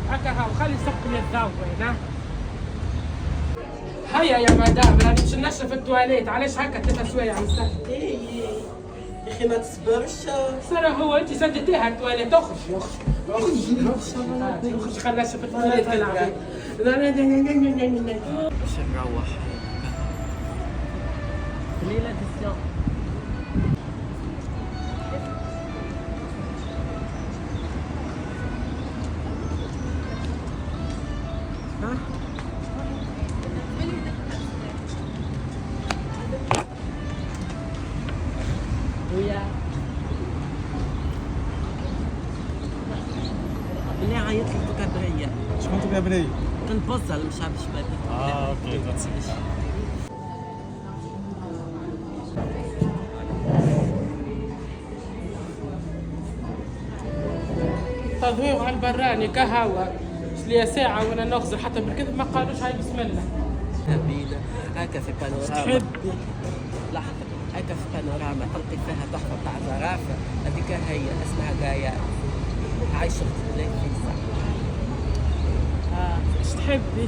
هكا هاو خلي يسقني الضوء هنا. هيا يا مدام راني باش نشرب التواليت، علاش هكا 3 سوايع مستني؟ ايه يا اخي ما تصبرش. سارة هو انت سددتيها التواليت، اخرج اخرج خلينا نشرب التواليت كالعادة. باش نروح ليلة السياق. ويا اللي عيط لي كبرية. شكون كبري؟ كنبوزها مش عارف شباب. اوكي تنسيش. تضويق على البراني كهوا لي ساعة وانا نغزل حتى بالكذب ما قالوش هاي بسم الله. نبيلة هكا في بانوراما. تحبي لحظة هكا في بانوراما تلقي فيها تحفة تاع زرافة. هذيك هي اسمها غاية عايشة في بلاد فيسا. ايش تحبي؟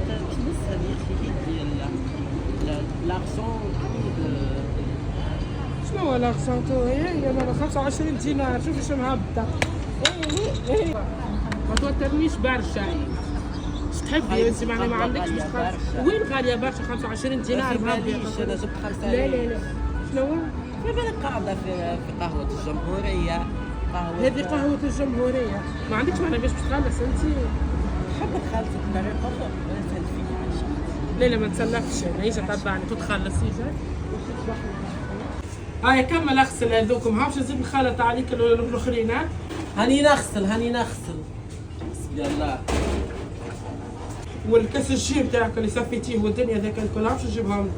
مش نسأل يا أخي هيك لارجون شنو هو لاكسونتو؟ هي انا 25 دينار شوفي شو مهبطة. ما توترنيش برشا. ايش تحبي انت معناها ما عندكش وين غالية برشا 25 دينار ماليش أنا جبت 5 لا لا لا شنو هو؟ في بالك قاعدة في قهوة الجمهورية. هذه قهوة الجمهورية، ما عندكش معناها باش تخلص انت؟ تحب تخلص بطريقة أخرى ولا تسلفيني على شيء؟ لا لا ما تسلفش انا اجا تبعني تتخلص اجا. هاي كمل اغسل هذوكم هاوش نزيد نخلط عليك الاخرين. ها هاني نغسل بسم الله. والكاس الجيم تاعك اللي سفيتيه والدنيا ذاك الكل هاوش نجيبهم.